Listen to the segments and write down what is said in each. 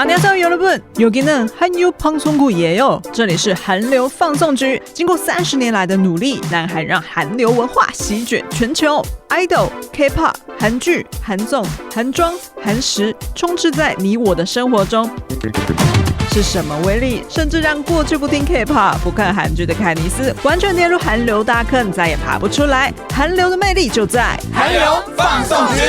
안녕하세요 여러분，여기는 한유 방송국이에요。这里是韩流放送局。经过30年来的努力，南韩让韩流文化席卷全球。idol、K-pop、韩剧、韩综、韩妆、韩食，充斥在你我的生活中。是什么威力，甚至让过去不听 K-pop、不看韩剧的凯尼斯，完全跌入韩流大坑，再也爬不出来。韩流的魅力就在韩流放送局。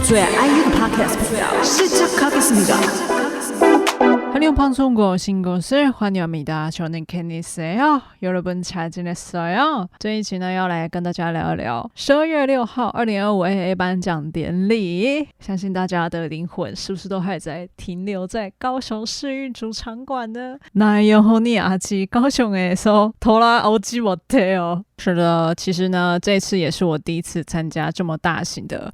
最爱 IU的 Podcast 시작하겠습니다。한류 방송국 신곳을 환영합니다. 저는 캐니스예요. 여러분 잘 지냈어요? 这一集呢要来跟大家聊一聊12月6号2025 AA 颁奖典礼。相信大家的灵魂是不是都还在停留在高雄市运主场馆呢？那영혼이 아직高雄에서 돌아오지 못해요。是的，其实呢这次也是我第一次参加这么大型的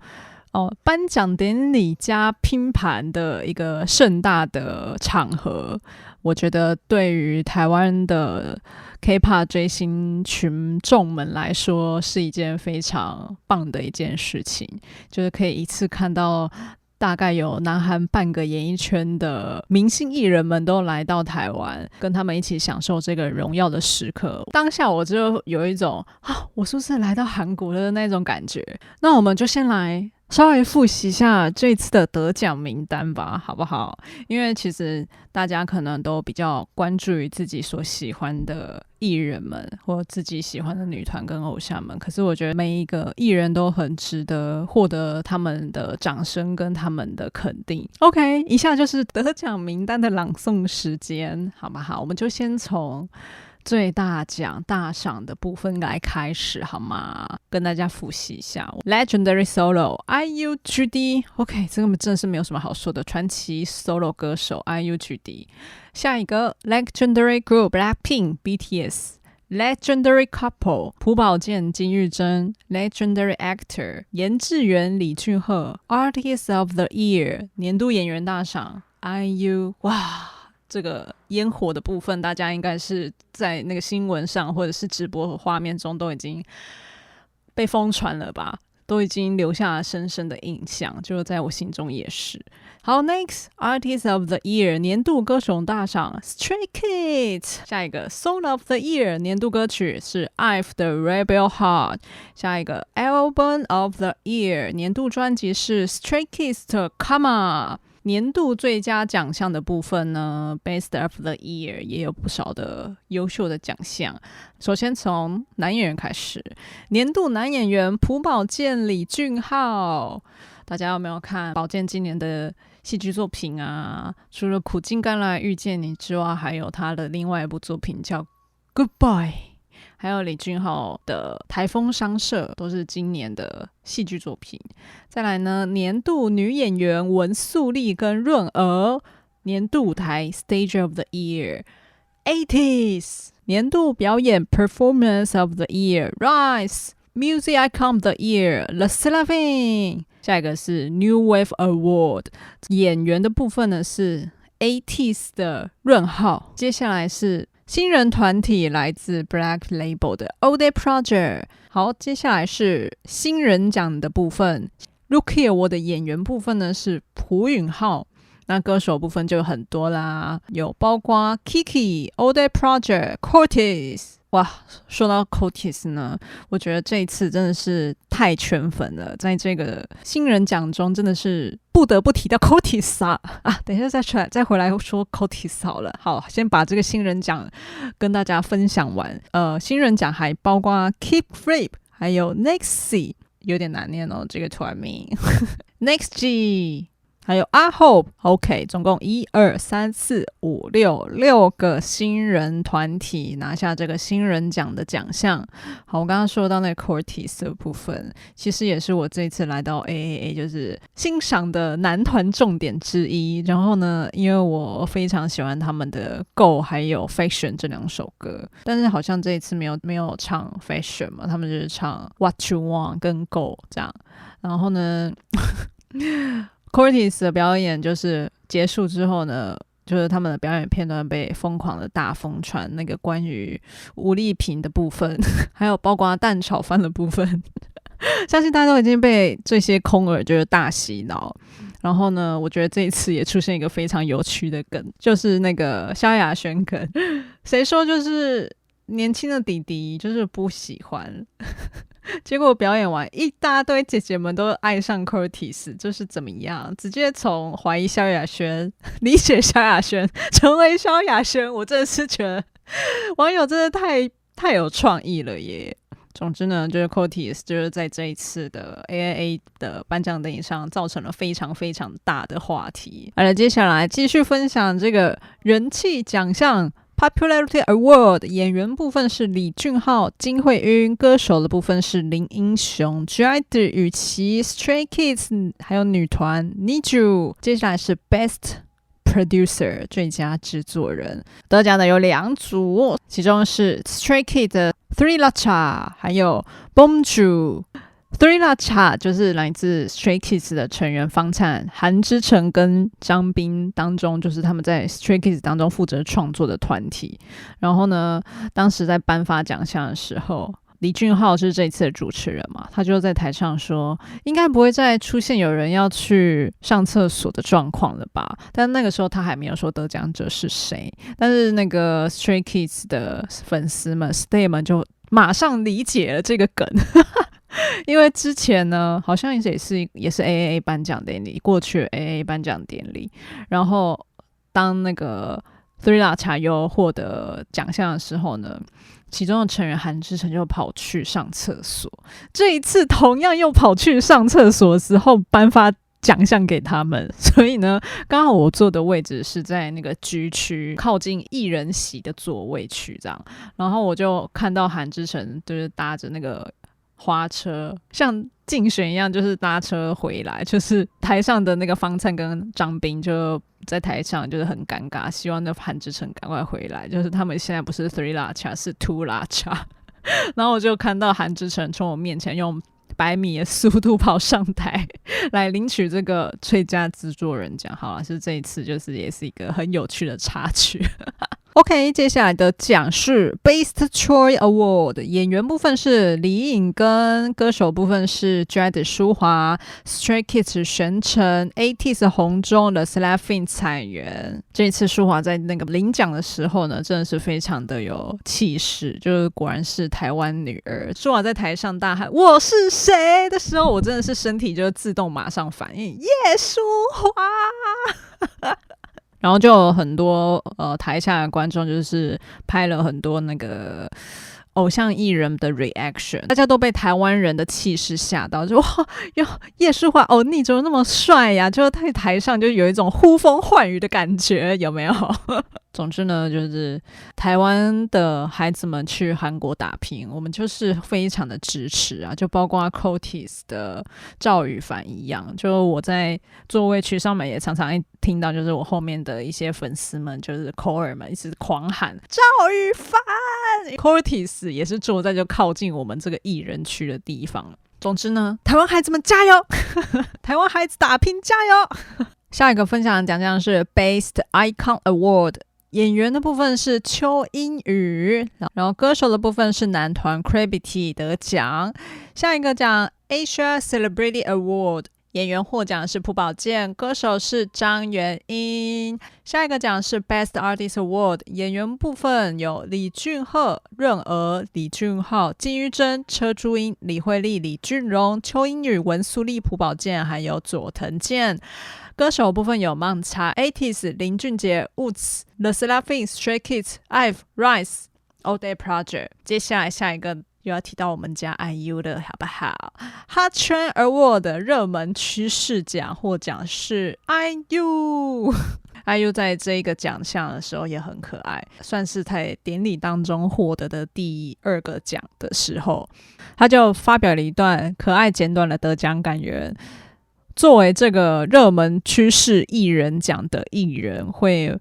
颁奖典礼加拼盘的一个盛大的场合，我觉得对于台湾的 K-pop 追星群众们来说是一件非常棒的一件事情，就是可以一次看到大概有南韩半个演艺圈的明星艺人们都来到台湾，跟他们一起享受这个荣耀的时刻。当下我就有一种我是不是来到韩国的那种感觉。那我们就先来稍微复习一下这次的得奖名单吧，好不好？因为其实大家可能都比较关注于自己所喜欢的艺人们或自己喜欢的女团跟偶像们，可是我觉得每一个艺人都很值得获得他们的掌声跟他们的肯定。 OK， 以下就是得奖名单的朗诵时间，好不好？我们就先从最大奖大赏的部分来开始好吗？跟大家复习一下 Legendary Solo IU GD。 OK， 这个真的是没有什么好说的，传奇 solo 歌手 IU GD。 下一个 Legendary Group Blackpink BTS。 Legendary Couple 朴宝剑金玉珍。 Legendary Actor 严智元李俊赫。 Artist of the Year 年度演员大赏 IU。 哇，这个烟火的部分大家应该是在那个新闻上或者是直播画面中都已经被疯传了吧，都已经留下了深深的印象，就在我心中也是。好 ，Next Artist of the Year 年度歌手大赏 Stray Kids。 下一个 Song of the Year 年度歌曲是 IVE 的 Rebel Heart。 下一个 Album of the Year 年度专辑是 Stray Kids 的 Karma。年度最佳奖项的部分呢 Best of the Year 也有不少的优秀的奖项。首先从男演员开始，年度男演员朴宝剑李俊浩。大家有没有看宝剑今年的戏剧作品啊？除了苦尽甘来遇见你之外，还有他的另外一部作品叫 Goodbye，还有李俊浩的台风商社，都是今年的戏剧作品。再来呢，年度女演员文素丽跟润儿。年度舞台 Stage of the Year ATEEZ。 年度表演 Performance of the Year Rise。 Music Icon of the Year LE SSERAFIM。 下一个是 New Wave Award， 演员的部分呢是 ATEEZ 的润浩。接下来是新人团体来自 Black Label 的 All Day Project。 好，接下来是新人奖的部分 Rookie Award 的演员部分呢是朴允浩。那歌手部分就有很多啦，有包括 Kiki、All Day Project、Cortez。 哇，说到 Cortez 呢，我觉得这一次真的是太圈粉了，在这个新人奖中真的是不得不提到 Cortez 啊！等一下再回来说 Cortez 好了。好，先把这个新人奖跟大家分享完。新人奖还包括 Keep Flip， 还有 Nexy， 有点难念哦，这个团名Nextg，还有阿 Hope。 OK， 总共1、2、3、4、5、6个新人团体拿下这个新人奖的奖项。好，我刚刚说到那个 Cortez 的部分，其实也是我这一次来到 AAA 就是欣赏的男团重点之一。然后呢，因为我非常喜欢他们的 Go 还有 Fashion 这两首歌，但是好像这一次没有唱 Fashion 嘛，他们就是唱 What You Want 跟 Go 这样。然后呢Cortez 的表演就是结束之后呢，就是他们的表演片段被疯狂的大疯传，那个关于吴丽萍的部分还有包括蛋炒饭的部分相信大家都已经被这些空耳就是大洗脑。然后呢，我觉得这一次也出现一个非常有趣的梗，就是那个萧亚轩梗。谁说就是年轻的弟弟就是不喜欢？结果表演完，一大堆姐姐们都爱上 Curtis， 这是怎么样？直接从怀疑萧亚轩、理解萧亚轩，成为萧亚轩。我真的是觉得网友真的太有创意了耶！总之呢，就是 Curtis 就是在这一次的 AAA 的颁奖典礼上造成了非常非常大的话题。好了，接下来继续分享这个人气奖项。Popularity Award 演员部分是李俊浩、金惠彬，歌手的部分是林英雄、G.I.D 雨琦、Stray Kids 还有女团 Niju。接下来是 Best Producer 最佳制作人，得奖的有2组，其中是 Stray Kids 的 Three Lacha 还有 Bonju。Three Lacha 就是来自 Stray Kids 的成员方灿、韩之成跟张彬当中，就是他们在 Stray Kids 当中负责创作的团体。然后呢，当时在颁发奖项的时候，李俊浩是这一次的主持人嘛，他就在台上说，应该不会再出现有人要去上厕所的状况了吧？但那个时候他还没有说得奖者是谁，但是那个 Stray Kids 的粉丝们 Stay 们就马上理解了这个梗。因为之前呢，好像也是 AAA 颁奖典礼，过去的 AAA 颁奖典礼，然后当那个 Three Lacha 又获得奖项的时候呢，其中的成员韩之成就跑去上厕所，这一次同样又跑去上厕所的时候颁发奖项给他们，所以呢，刚好我坐的位置是在那个 G 区靠近艺人席的座位区这样，然后我就看到韩之成就是搭着那个花车，像竞选一样，就是搭车回来，就是台上的那个方灿跟张彬就在台上就是很尴尬，希望那韩之成赶快回来，就是他们现在不是 Three Lacha 是 Two Lacha。 然后我就看到韩之成从我面前用100米的速度跑上台来领取这个最佳制作人奖。好了，是这一次就是也是一个很有趣的插曲。OK， 接下来的奖是 Best Choice Award， 演员部分是李颖根，歌手部分是 G.I.D 舒华、Stray Kids 玄成、ATEEZ 洪钟的 Slapping 彩媛。这一次舒华在那个领奖的时候呢，真的是非常的有气势，就是果然是台湾女儿。舒华在台上大喊我是谁的时候，我真的是身体就自动马上反应耶舒华。然后就有很多台下的观众就是拍了很多那个偶像艺人的 reaction， 大家都被台湾人的气势吓到，就哇哟叶舒华哦你怎么那么帅呀，就在台上就有一种呼风唤雨的感觉，有没有？总之呢，就是台湾的孩子们去韩国打拼，我们就是非常的支持啊，就包括 Curtis 的赵宇凡一样，就我在座位区上面也常常听到，就是我后面的一些粉丝们，就是口耳们一直狂喊赵宇凡 ，Curtis 也是坐在就靠近我们这个艺人区的地方。总之呢，台湾孩子们加油，台湾孩子打拼加油。下一个分享的奖项是 Best Icon Award。演员的部分是邱英宇，然后歌手的部分是男团 Gravity 得奖。下一个奖 Asia Celebrity Award， 演员获奖是朴宝剑，歌手是张元英。下一个奖是 Best Artist Award， 演员部分有李俊赫、润儿、李俊浩、金玉珍、车珠英、李惠利、李俊荣、邱英宇、文素丽、朴宝剑还有佐藤健。歌手部分有孟茶、ATEEZ、林俊杰、Woods、The Slapping、Stray Kids、IVE、Rise、All Day Project。接下来下一个又要提到我们家 IU 的好不好？ Hot Trend Award 热门趋势奖获奖是 IU。IU 在这个奖项的时候也很可爱，算是在典礼当中获得的第2个奖的时候，他就发表了一段可爱简短的得奖感言。作为这个热门趋势艺人奖的艺人，会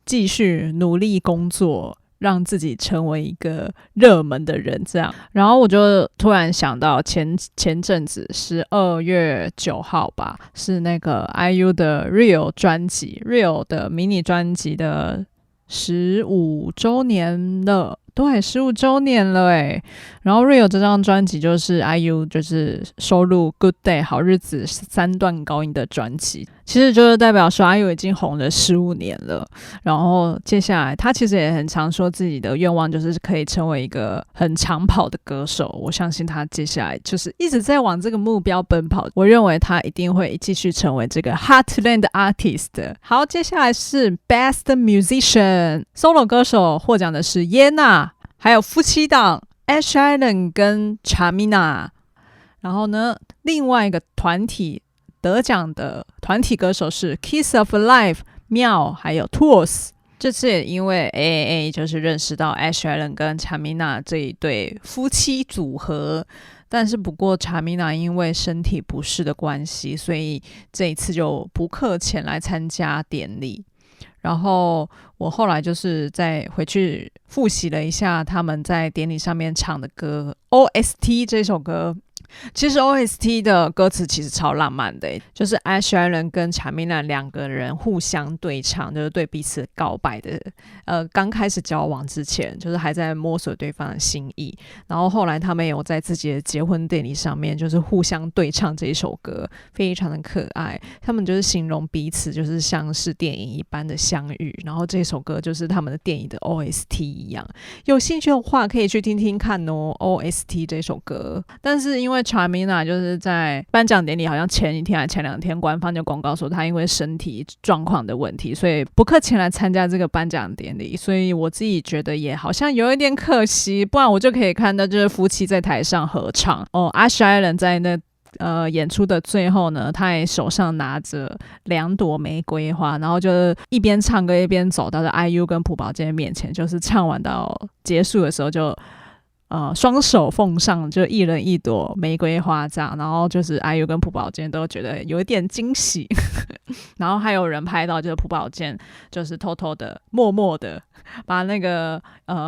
继续努力工作，让自己成为一个热门的人这样。然后我就突然想到前阵子12月9号吧，是那个 IU 的 Real 专辑 Real 的迷你专辑的15周年了。对，15周年了诶。然后 Real 这张专辑就是 IU 就是收录 Good Day 好日子3段高音的专辑，其实就是代表说 IU 已经红了15年了。然后接下来他其实也很常说自己的愿望就是可以成为一个很长跑的歌手，我相信他接下来就是一直在往这个目标奔跑，我认为他一定会继续成为这个 Heartland Artist。 好，接下来是 Best Musician Solo 歌手，获奖的是耶娜，还有夫妻档 Ed Sheeran 跟 Chamina。 然后呢，另外一个团体得奖的团体歌手是 Kiss of Life 妙还有 Tools。 这次也因为 AAA 就是认识到 Ed Sheeran 跟 Chamina 这一对夫妻组合，但是不过 Chamina 因为身体不适的关系，所以这一次就不客前来参加典礼。然后我后来就是再回去复习了一下他们在典礼上面唱的歌 OST 这首歌。其实 OST 的歌词其实超浪漫的，就是 Ed Sheeran 跟 Chamina 两个人互相对唱，就是对彼此告白的。刚开始交往之前，就是还在摸索对方的心意，然后后来他们有在自己的结婚典礼上面，就是互相对唱这一首歌，非常的可爱。他们就是形容彼此就是像是电影一般的相遇，然后这首歌就是他们的电影的 OST 一样。有兴趣的话可以去听听看哦 ，OST 这首歌。但是因为Chamina 就是在颁奖典礼好像前一天还前2天，官方就公告说他因为身体状况的问题，所以不客前来参加这个颁奖典礼。所以我自己觉得也好像有一点可惜，不然我就可以看到就是夫妻在台上合唱哦。Ed Sheeran 在那演出的最后呢，他也手上拿着2朵玫瑰花，然后就一边唱歌一边走到了 IU 跟朴宝剑面前，就是唱完到结束的时候就双手奉上，就一人1朵玫瑰花这样，然后就是 IU 跟朴宝剑都觉得有一点惊喜然后还有人拍到就是朴宝剑就是偷偷的默默的把那个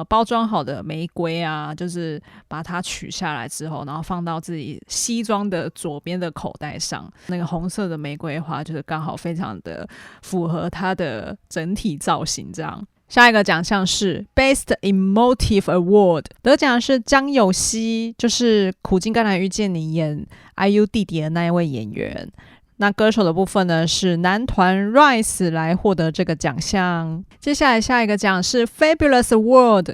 包装好的玫瑰啊，就是把它取下来之后，然后放到自己西装的左边的口袋上，那个红色的玫瑰花就是刚好非常的符合它的整体造型这样。下一个奖项是 Best Emotive Award， 得奖是张有希，就是苦尽甘来遇见你演 IU 弟弟的那一位演员。那歌手的部分呢，是男团 Rise 来获得这个奖项。接下来下一个奖是 Fabulous Award，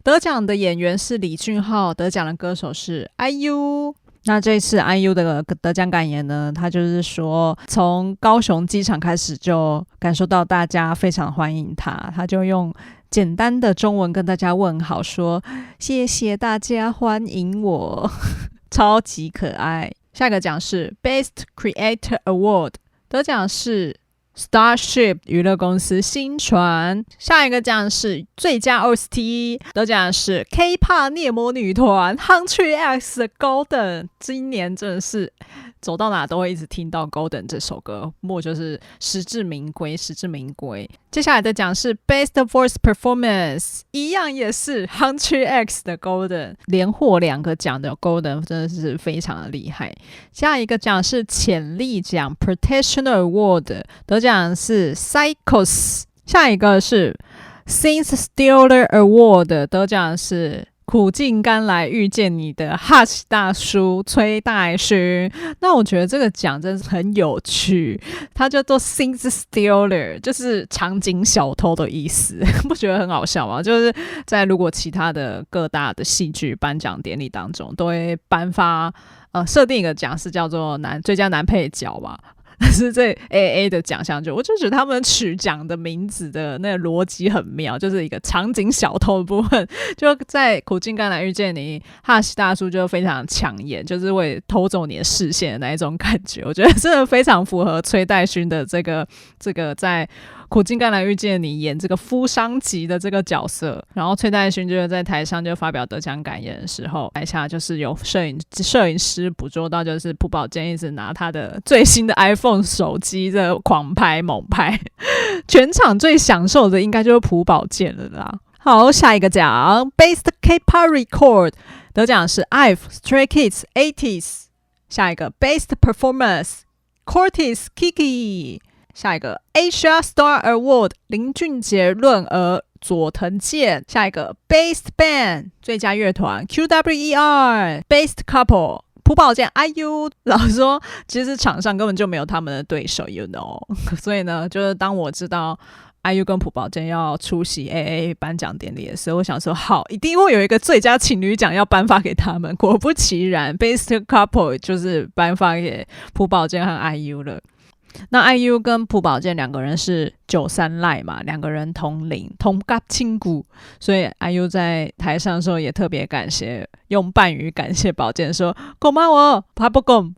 得奖的演员是李俊浩，得奖的歌手是 IU。那这次 IU 的得奖感言呢，他就是说从高雄机场开始就感受到大家非常欢迎他就用简单的中文跟大家问好，说谢谢大家欢迎我超级可爱。下一个奖是 Best Creator Award， 得奖是Starship 娱乐公司新传。下一个奖是最佳 OST， 得奖是 K-pop 猎魔女团 Hunter X 的 Golden。 今年真的是走到哪都会一直听到 Golden 这首歌，莫就是实至名归，实至名归。接下来的奖是 Best Voice Performance， 一样也是 Hunter X 的 Golden， 连获2个奖的 Golden 真的是非常的厉害。下一个奖是潜力奖 Professional Award， 得奖是 Psychos。 下一个是 Since Stealer Award， 得奖是苦尽甘来遇见你的 Hush 大叔崔大勋。那我觉得这个奖真是很有趣，它叫做 Scene Stealer， 就是场景小偷的意思不觉得很好笑吗？就是在如果其他的各大的戏剧颁奖典礼当中都会颁发设定一个奖是叫做最佳男配角吧，但是这 AA 的奖项我就觉得他们取奖的名字的那个逻辑很妙，就是一个场景小偷的部分，就在苦尽甘来遇见你，哈希大叔就非常抢眼，就是为偷走你的视线的那一种感觉。我觉得真的非常符合崔代勋的这个在苦尽甘来遇见你演这个夫商级的这个角色。然后崔代勋就是在台上就发表得奖感言的时候，台下就是有摄影师捕捉到，就是朴宝剑一直拿他的最新的 iPhone 手机的狂拍猛拍全场最享受的应该就是朴宝剑了啦。好，下一个奖 Best K-pop Record， 得奖是 IVE、Stray Kids、80s。 下一个 Best Performance Cortez、Kiki。下一个 Asia Star Award 林俊杰润儿佐藤健。下一个 Best Band 最佳乐团 QWER Best Couple朴宝剑 IU。 老实说其实场上根本就没有他们的对手 you know 所以呢就是当我知道IU 跟朴宝剑要出席 AA 颁奖典礼的时候，我想说好，一定会有一个最佳情侣奖要颁发给他们。果不其然 Best Couple 就是颁发给朴宝剑和 IU 了。那 IU 跟朴宝剑两个人是93赖嘛，两个人同龄同甲亲骨，所以 IU 在台上的时候也特别感谢，用伴语感谢宝剑说고마워 바보곰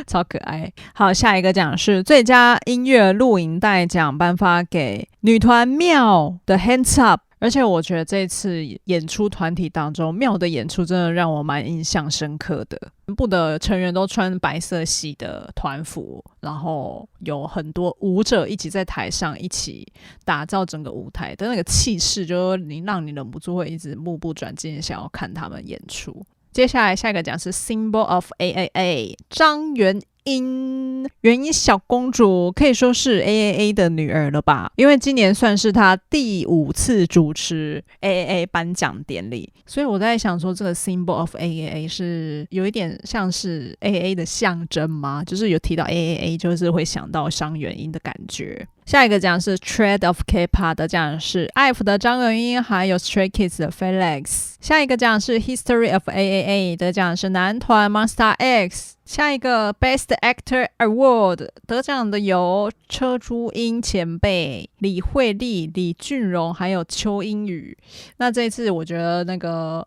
超可爱。好，下一个奖是最佳音乐录影带奖，颁发给女团妙的 Hands Up。而且我觉得这次演出团体当中，妙的演出真的让我蛮印象深刻的。全部的成员都穿白色系的团服，然后有很多舞者一起在台上一起打造整个舞台的那个气势，就让你忍不住会一直目不转睛想要看他们演出。接下来下一个奖是 Symbol of AAA 张元英小公主，可以说是 AAA 的女儿了吧，因为今年算是她第5次主持 AAA 颁奖典礼，所以我在想说这个 Symbol of AAA 是有一点像是 AAA 的象征吗？就是有提到 AAA 就是会想到张元英的感觉。下一个奖是 Trend of K-pop 的奖是 IVE 的张元英还有 Stray Kids 的 Felix。下一个奖是 History of AAA 得奖是男团 Monsta X。下一个 Best Actor Award 得奖的有车珠英前辈、李惠利、李俊荣还有邱英宇。那这一次我觉得那个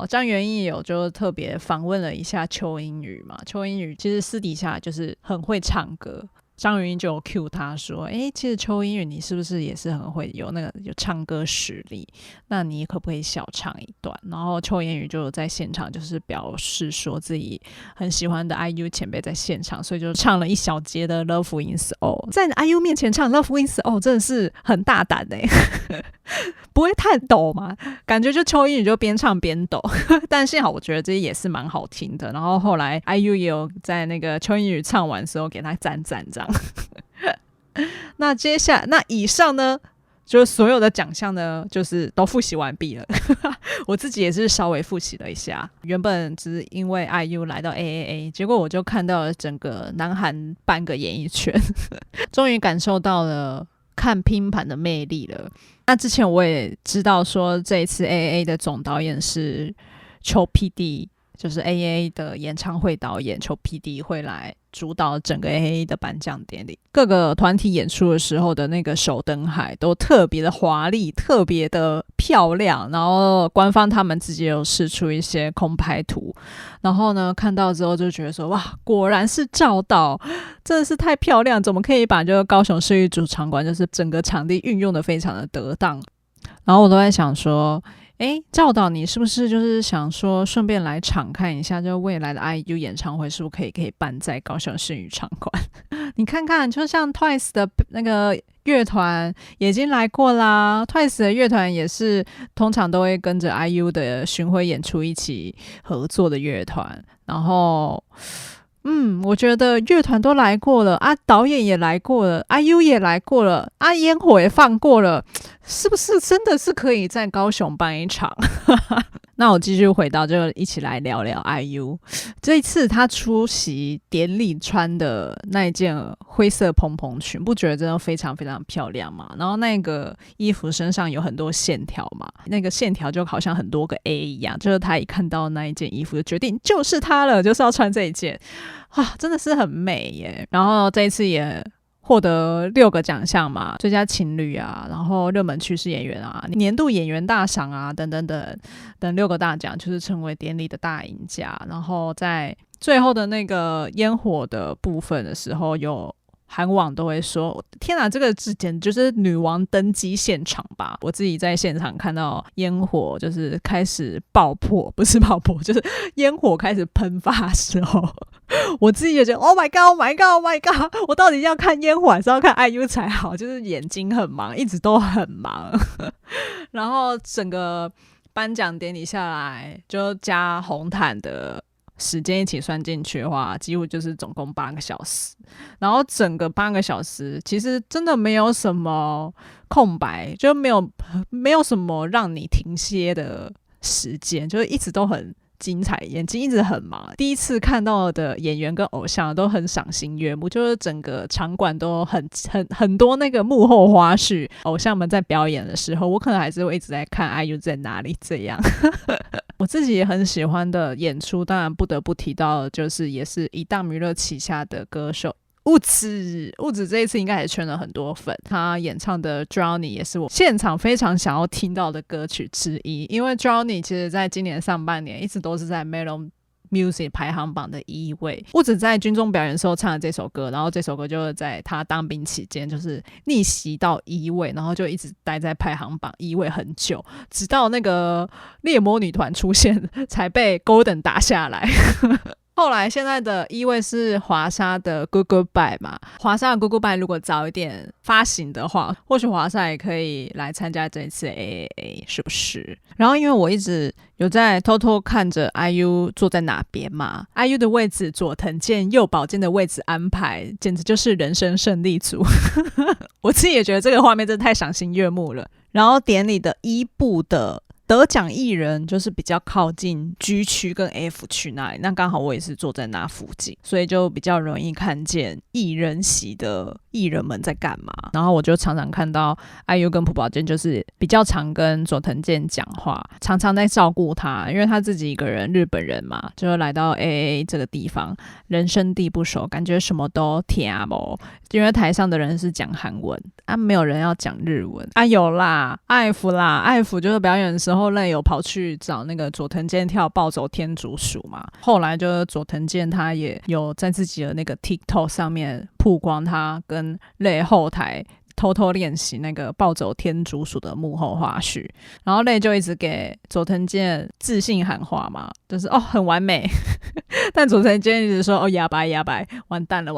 张元英有就特别访问了一下邱英宇嘛，邱英宇其实私底下就是很会唱歌，张元英就有 cue 他说其实邱英宇你是不是也是很会有唱歌实力，那你可不可以小唱一段？然后邱英宇就在现场就是表示说自己很喜欢的 IU 前辈在现场，所以就唱了一小节的 Love Wins All。 在 IU 面前唱 Love Wins All 真的是很大胆不会太抖吗？感觉就邱英宇就边唱边抖但幸好我觉得这也是蛮好听的。然后后来 IU 也有在那个邱英宇唱完的时候给他赞这样那接下来那以上呢就是所有的奖项呢就是都复习完毕了我自己也是稍微复习了一下，原本只是因为 IU 来到 AAA， 结果我就看到了整个南韩半个演艺圈终于感受到了看拼盘的魅力了。那之前我也知道说这一次 AAA 的总导演是邱 PD， 就是 AAA 的演唱会导演邱 PD 会来主导整个 AAA 的颁奖典礼。各个团体演出的时候的那个手灯海都特别的华丽，特别的漂亮，然后官方他们自己有释出一些空拍图，然后呢看到之后就觉得说哇，果然是照到，真的是太漂亮，怎么可以把这个高雄市立主场馆就是整个场地运用的非常的得当。然后我都在想说赵导你是不是就是想说顺便来场看一下，就未来的 IU 演唱会是不是可以办在高雄市立场馆你看看就像 Twice 的那个乐团已经来过啦， Twice 的乐团也是通常都会跟着 IU 的巡回演出一起合作的乐团。然后我觉得乐团都来过了啊，导演也来过了， IU 也来过了啊，烟火也放过了，是不是真的是可以在高雄办一场那我继续回到就一起来聊聊 IU。 这一次他出席典礼穿的那一件灰色蓬蓬裙，不觉得真的非常非常漂亮吗？然后那个衣服身上有很多线条嘛，那个线条就好像很多个 A 一样，就是他一看到那一件衣服就决定就是他了，就是要穿这一件真的是很美耶。然后这一次也获得6个奖项嘛，最佳情侣啊，然后热门趋势演员啊，年度演员大赏啊，等等等6个大奖，就是成为典礼的大赢家。然后在最后的那个烟火的部分的时候，有韩网都会说天哪，这个简直就是女王登基现场吧。我自己在现场看到烟火就是开始爆破，不是爆破，就是烟火开始喷发的时候，我自己也觉得 Oh my god Oh my god Oh my god， 我到底要看烟火还是要看 IU 才好，就是眼睛很忙，一直都很忙然后整个颁奖典礼下来就加红毯的时间一起算进去的话，几乎就是总共8个小时。然后整个8个小时其实真的没有什么空白，就没有什么让你停歇的时间，就是一直都很精彩，眼睛一直很忙。第一次看到的演员跟偶像都很赏心悦目，就是整个场馆都很多那个幕后花絮，偶像们在表演的时候，我可能还是会一直在看 IU 在哪里这样。我自己也很喜欢的演出，当然不得不提到的就是也是一档娱乐旗下的歌手雾子这一次应该也圈了很多粉，他演唱的 Drowning 也是我现场非常想要听到的歌曲之一，因为 Drowning 其实在今年上半年一直都是在 Melon Music 排行榜的1位。雾子在军中表演的时候唱了这首歌，然后这首歌就是在他当兵期间就是逆袭到1位，然后就一直待在排行榜1位很久，直到那个猎魔女团出现才被 Golden 打下来。后来现在的1位是华莎的 Good Goodbye 嘛，华莎的 Good Goodbye 如果早一点发行的话，或许华莎也可以来参加这一次 AAA， 是不是？然后因为我一直有在偷偷看着 IU 坐在哪边嘛， IU 的位置佐藤健右保健的位置安排简直就是人生胜利组。我自己也觉得这个画面真的太赏心悦目了。然后典礼的1部的得奖艺人就是比较靠近 G 区跟 F 区那里，那刚好我也是坐在那附近，所以就比较容易看见艺人席的艺人们在干嘛。然后我就常常看到 IU 跟朴宝剑就是比较常跟佐藤健讲话，常常在照顾他，因为他自己一个人日本人嘛，就来到 AA 这个地方人生地不熟，感觉什么都听不懂，因为台上的人是讲韩文啊，没有人要讲日文啊。有啦，艾芙就是表演的时候类有跑去找那个佐藤健跳暴走天竺鼠嘛，后来就是佐藤健他也有在自己的那个 TikTok 上面曝光他跟类后台偷偷练习那个暴走天竺鼠的幕后花絮，然后类就一直给佐藤健自信喊话嘛，就是很完美。但佐藤健一直说哑巴完蛋了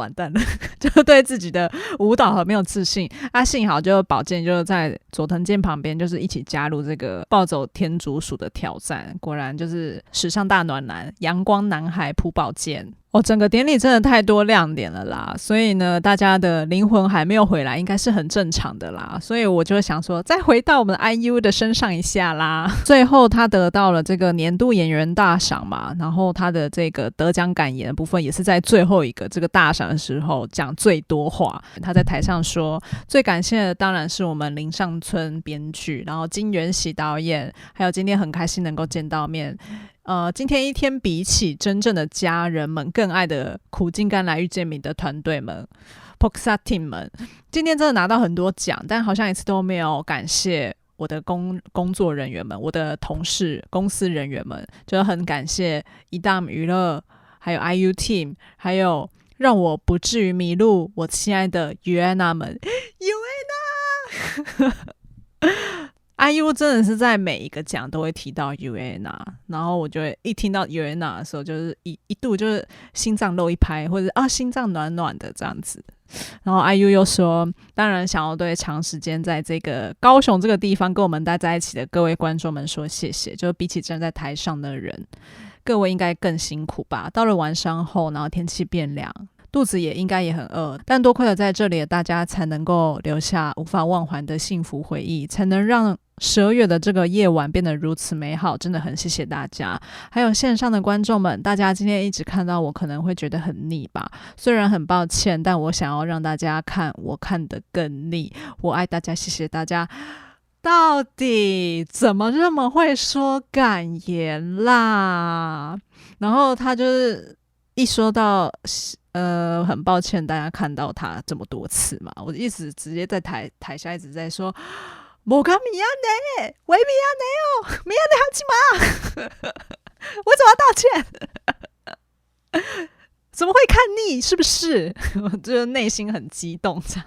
就对自己的舞蹈很没有自信啊。幸好就宝剑就在佐藤健旁边，就是一起加入这个暴走天竺鼠的挑战，果然就是史上大暖男阳光男孩朴宝剑。整个典礼真的太多亮点了啦，所以呢大家的灵魂还没有回来应该是很正常的啦，所以我就想说再回到我们的 IU 的身上一下啦。最后他得到了这个年度演员大赏嘛，然后他的这个得奖感言的部分也是在最后一个这个大赏的时候讲最多话。他在台上说最感谢的当然是我们林上春编剧，然后金元喜导演，还有今天很开心能够见到面今天一天比起真正的家人们更爱的苦尽甘来遇见你的团队们 Poxa Team 们，今天真的拿到很多奖，但好像一次都没有感谢我的工作人员们，我的同事公司人员们，就很感謝一档娱乐还有 IU Team， 还有让我不至于迷路我亲爱的 Uena 们。Uena IU 真的是在每一个奖都会提到 Uena， 然后我就会一听到 Uena 的时候就是一度就是心脏漏一拍，或者心脏暖暖的这样子。然后 IU 又说当然想要对长时间在这个高雄这个地方跟我们待在一起的各位观众们说谢谢，就是比起站在台上的人，各位应该更辛苦吧，到了晚上后然后天气变凉，肚子也应该也很饿，但多亏了在这里的大家才能够留下无法忘怀的幸福回忆，才能让12月的这个夜晚变得如此美好，真的很谢谢大家。还有线上的观众们，大家今天一直看到我可能会觉得很腻吧，虽然很抱歉，但我想要让大家看我看得更腻，我爱大家，谢谢大家。到底怎么这么会说感言啦？然后他就是一说到很抱歉大家看到他这么多次嘛，我一直直接在台下一直在说冇咁미안해，喂미안해요，미안해 하지 마，我怎么要道歉？怎么会看腻？是不是？我就内心很激动这样。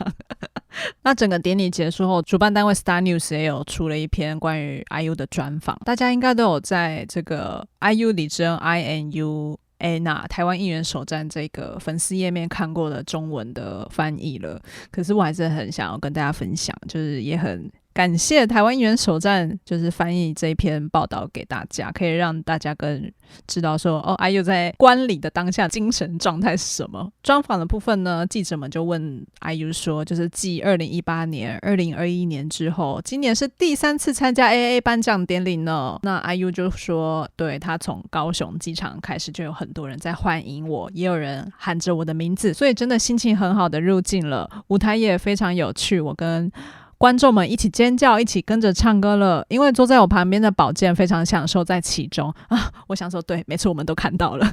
那整个典礼结束后，主办单位 Star News 也有出了一篇关于 IU 的专访，大家应该都有在这个 IU 李珍 INU Anna 台湾艺人首站这个粉丝页面看过的中文的翻译了，可是我还是很想要跟大家分享，就是也很感谢台湾艺人首站就是翻译这一篇报道给大家，可以让大家更知道说IU 在观礼的当下精神状态是什么。专访的部分呢，记者们就问 IU 说，就是继2018年、2021年之后，今年是第3次参加 AAA 颁奖典礼呢。那 IU 就说，对，他从高雄机场开始就有很多人在欢迎我，也有人喊着我的名字，所以真的心情很好的入境了。舞台也非常有趣，我跟观众们一起尖叫，一起跟着唱歌了。因为坐在我旁边的宝剑非常享受在其中啊，我想说对，没错，我们都看到了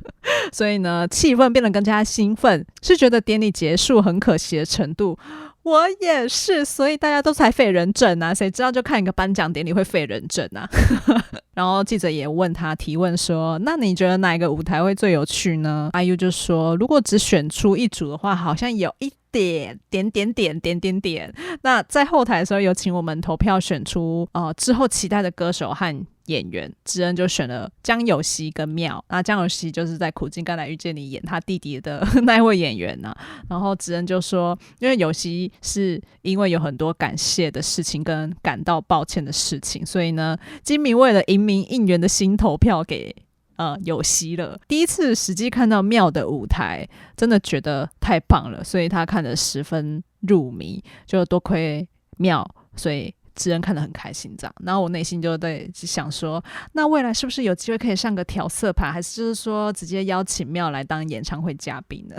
所以呢，气氛变得更加兴奋，是觉得典礼结束很可惜的程度。我也是，所以大家都才废人症啊，谁知道就看一个颁奖典礼会废人症啊然后记者也问他提问说，那你觉得哪一个舞台会最有趣呢？ IU 就说，如果只选出一组的话，好像有一点。那在后台的时候有请我们投票选出之后期待的歌手和演员，知恩就选了江有希跟妙。那江有希就是在苦尽甘来遇见你演他弟弟的那一位演员啊。然后知恩就说，因为有希是因为有很多感谢的事情跟感到抱歉的事情，所以呢，金明为了赢民应援的心投票给有希了。第一次实际看到妙的舞台，真的觉得太棒了，所以他看得十分入迷，就多亏妙，所以知恩看得很开心这样。然后我内心就在想说，那未来是不是有机会可以上个调色盘，还是就是说直接邀请妙来当演唱会嘉宾呢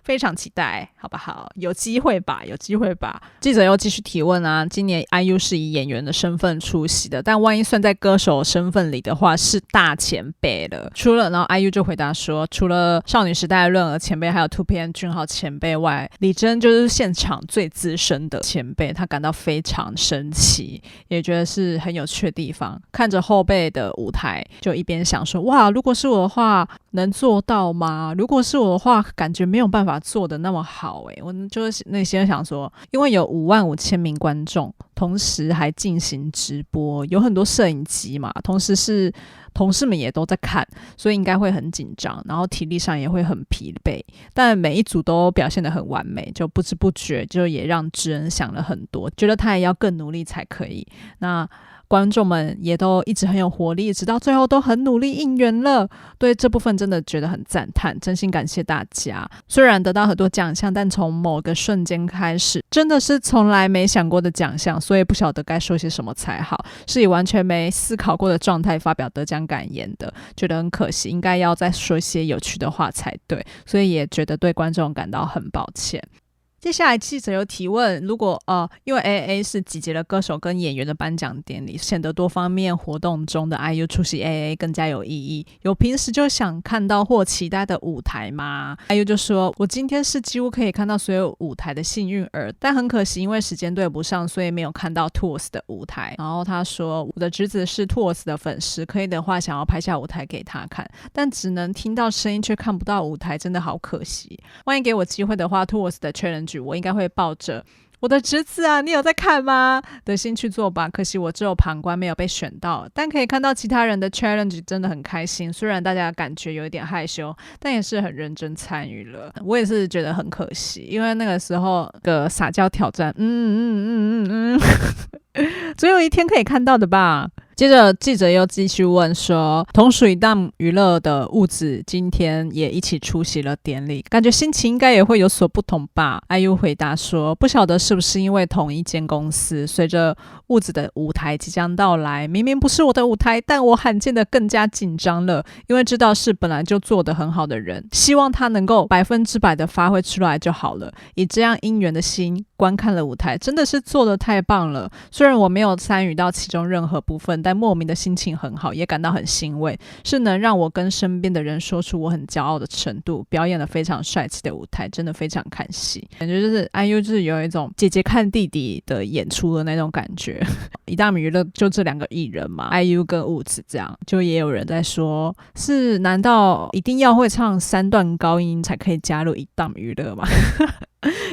非常期待，好不好？有机会吧，有机会吧。记者又继续提问啊，今年 IU 是以演员的身份出席的，但万一算在歌手身份里的话，是大前辈了。然后 IU 就回答说，除了少女时代的润儿前辈还有 2PM 俊浩前辈外，李珍就是现场最资深的前辈，他感到非常神奇，也觉得是很有趣的地方。看着后辈的舞台，就一边想说，哇，如果是我的话能做到吗？如果是我的话，感觉没有办法做的那么好我就是内心想说，因为有55000名观众，同时还进行直播，有很多摄影机嘛，同时是同事们也都在看，所以应该会很紧张，然后体力上也会很疲惫，但每一组都表现得很完美，就不知不觉就也让知恩想了很多，觉得他也要更努力才可以。那观众们也都一直很有活力，直到最后都很努力应援了。对这部分真的觉得很赞叹，真心感谢大家。虽然得到很多奖项，但从某个瞬间开始，真的是从来没想过的奖项，所以不晓得该说些什么才好，是以完全没思考过的状态发表得奖感言的，觉得很可惜，应该要再说一些有趣的话才对，所以也觉得对观众感到很抱歉。接下来记者有提问，如果因为 AAA 是集结了歌手跟演员的颁奖典礼，显得多方面活动中的 IU 出席 AAA 更加有意义。有平时就想看到或期待的舞台吗？ IU 就说，我今天是几乎可以看到所有舞台的幸运儿，但很可惜因为时间对不上，所以没有看到 TWS 的舞台。然后他说，我的侄子是 TWS 的粉丝，可以的话想要拍下舞台给他看，但只能听到声音却看不到舞台，真的好可惜。万一给我机会的话， TWS 的 challenge我应该会抱着我的侄子啊，你有在看吗的心去做吧，可惜我只有旁观没有被选到，但可以看到其他人的 challenge 真的很开心，虽然大家感觉有一点害羞，但也是很认真参与了。我也是觉得很可惜，因为那个时候的撒娇挑战总有一天可以看到的吧。接着记者又继续问说，同属一档娱乐的物子今天也一起出席了典礼，感觉心情应该也会有所不同吧。 IU 回答说，不晓得是不是因为同一间公司，随着物子的舞台即将到来，明明不是我的舞台，但我罕见的更加紧张了，因为知道是本来就做得很好的人，希望他能够100%的发挥出来就好了。以这样因缘的心观看了舞台，真的是做得太棒了。虽然我没有参与到其中任何部分，但莫名的心情很好，也感到很欣慰，是能让我跟身边的人说出我很骄傲的程度。表演了非常帅气的舞台，真的非常看戏，感觉就是 IU 就是有一种姐姐看弟弟的演出的那种感觉一大米娱乐就这2个艺人嘛 IU 跟雾子，这样就也有人在说，是难道一定要会唱3段高音才可以加入一大米娱乐吗？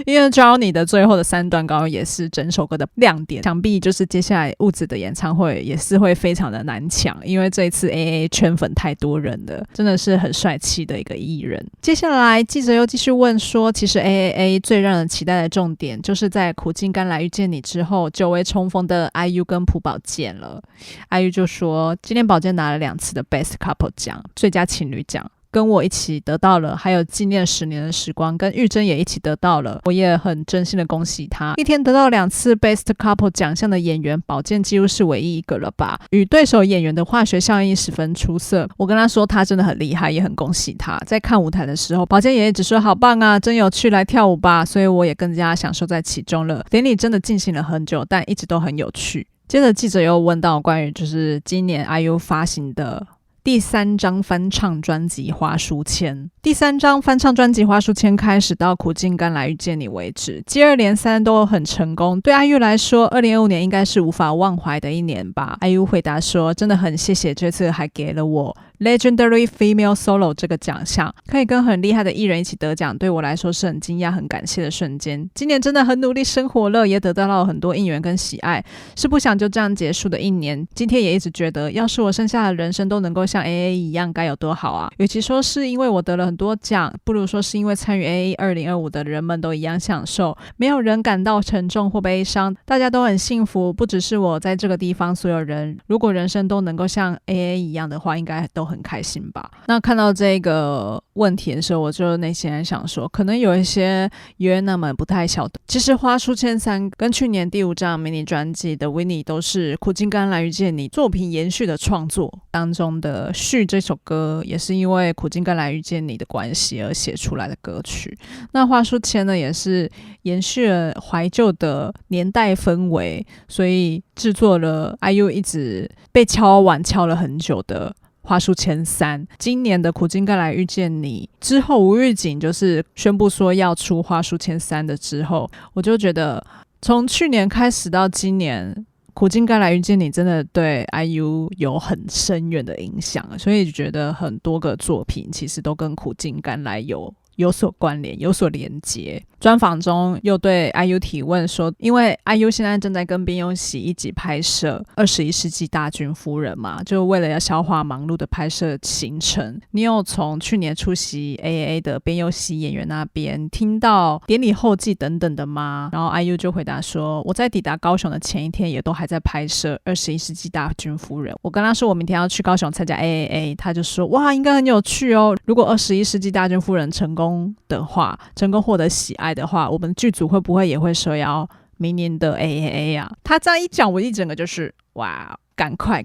因为 Johnny 的最后的3段高音也是整首歌的亮点，想必就是接下来雾子的演唱会也是会非常的难抢，因为这一次 AAA 圈粉太多人了，真的是很帅气的一个艺人。接下来记者又继续问说，其实 AAA 最让人期待的重点就是在苦尽甘来遇见你之后久违重逢的 IU 跟朴宝剑了。 IU 就说今年宝剑拿了2次的 Best Couple 奖，最佳情侣奖跟我一起得到了，还有纪念10年的时光跟玉珍也一起得到了，我也很真心的恭喜他。一天得到2次 Best Couple 奖项的演员，宝剑几乎是唯一一个了吧，与对手演员的化学效应十分出色。我跟他说他真的很厉害，也很恭喜他。在看舞台的时候，宝剑也一直说好棒啊，真有趣，来跳舞吧，所以我也更加享受在其中了。典礼真的进行了很久，但一直都很有趣。接着记者又问到关于就是今年 IU 发行的第3张翻唱专辑《花书签》。第3张翻唱专辑《花书签》开始到苦尽甘来遇见你为止，接二连三都很成功。对 IU 来说，2025年应该是无法忘怀的一年吧。IU 回答说，真的很谢谢这次还给了我 Legendary Female Solo 这个奖项，可以跟很厉害的艺人一起得奖，对我来说是很惊讶很感谢的瞬间。今年真的很努力生活了，也得到了很多应援跟喜爱，是不想就这样结束的一年。今天也一直觉得，要是我剩下的人生都能够像 AA 一样，该有多好啊。与其说是因为我得了很多奖，不如说是因为参与 AA 2025的人们都一样享受，没有人感到沉重或悲伤，大家都很幸福。不只是我在这个地方，所有人如果人生都能够像 AA 一样的话，应该都很开心吧。那看到这个问题的时候，我就内心在想说，可能有一些约那们不太晓得，其实花书签3跟去年第5张迷你专辑的 Winnie 都是苦尽甘来遇见你作品延续的创作当中的续这首歌，也是因为苦尽甘来遇见你的关系而写出来的歌曲。那花书签呢，也是延续了怀旧的年代氛围，所以制作了 IU 一直被敲碗敲了很久的花书签3。今年的苦尽甘来遇见你之后，无预警就是宣布说要出花书签3的之后，我就觉得从去年开始到今年，苦尽甘来遇见你真的对 IU 有很深远的影响，所以觉得很多个作品其实都跟苦尽甘来有所关联，有所连结。专访中又对 IU 提问说，因为 IU 现在正在跟边优喜一起拍摄21世纪大军夫人嘛，就为了要消化忙碌的拍摄行程，你有从去年出席 AAA 的边优喜演员那边听到典礼后记等等的吗？然后 IU 就回答说，我在抵达高雄的前一天也都还在拍摄21世纪大军夫人。我跟他说我明天要去高雄参加 AAA， 他就说哇，应该很有趣哦，如果21世纪大军夫人成功的话，成功获得喜爱的话，我们剧组会不会也会受邀明年的 AAA 啊？他这样一讲，我一整个就是哇，赶快，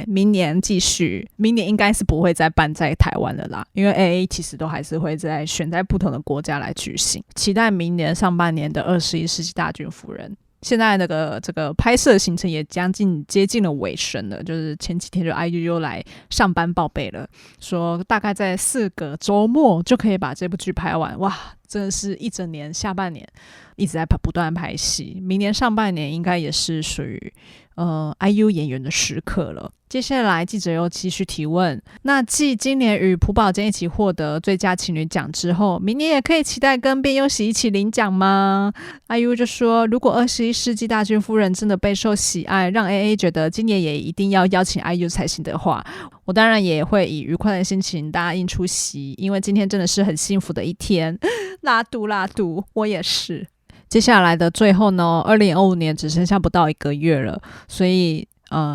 明年继续，明年应该是不会再办在台湾了啦，因为 AA 其实都还是会选在不同的国家来举行。期待明年上半年的21世纪大军夫人。现在这个拍摄行程也接近了尾声了，就是前几天就 IU 又来上班报备了，说大概在4个周末就可以把这部剧拍完。哇，真的是一整年下半年一直在不断拍戏，明年上半年应该也是属于IU 演员的时刻了。接下来记者又继续提问，那继今年与朴宝剑一起获得最佳情侣奖之后，明年也可以期待跟边优喜一起领奖吗？ IU 就说，如果21世纪大军夫人真的备受喜爱，让 AA 觉得今年也一定要邀请 IU 才行的话，我当然也会以愉快的心情答应出席，因为今天真的是很幸福的一天。拉肚，我也是。接下来的最后呢，2025年只剩下不到1个月了，所以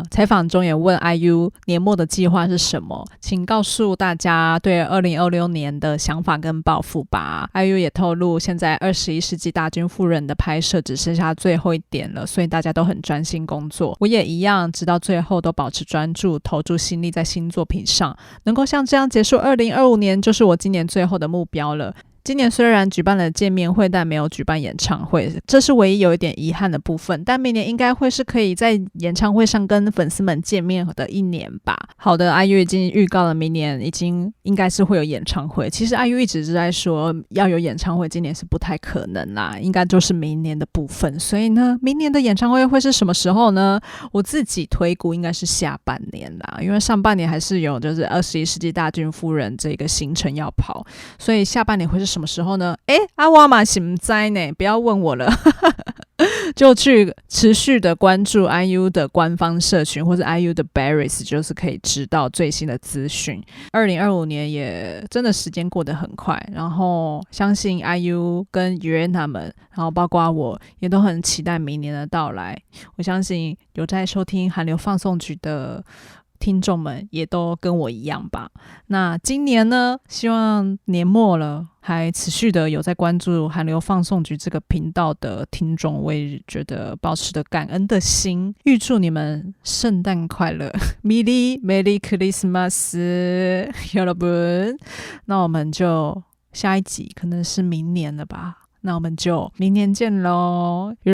采访中也问 IU 年末的计划是什么，请告诉大家对2026年的想法跟抱负吧。 IU 也透露，现在21世纪大军夫人的拍摄只剩下最后一点了，所以大家都很专心工作，我也一样，直到最后都保持专注，投注心力在新作品上，能够像这样结束2025年就是我今年最后的目标了。今年虽然举办了见面会，但没有举办演唱会，这是唯一有一点遗憾的部分。但明年应该会是可以在演唱会上跟粉丝们见面的一年吧。好的 ，IU 已经预告了明年应该是会有演唱会。其实 IU 一直是在说要有演唱会，今年是不太可能啦，应该就是明年的部分。所以呢，明年的演唱会会是什么时候呢？我自己推估应该是下半年啦，因为上半年还是有就是21世纪大军夫人这个行程要跑，所以下半年会是什么时候呢？我嘛是不知道呢，不要问我了就去持续的关注 IU 的官方社群或是 IU 的 Berries， 就是可以知道最新的资讯。2025年也真的时间过得很快，然后相信 IU 跟约他们，然后包括我也都很期待明年的到来。我相信有在收听韩流放送局的听众们也都跟我一样吧。那今年呢，希望年末了还持续的有在关注韩流放送局这个频道的听众，我也觉得保持着感恩的心，预祝你们圣诞快乐Merry Christmas 여러분。那我们就下一集可能是明年了吧，那我们就明年见咯。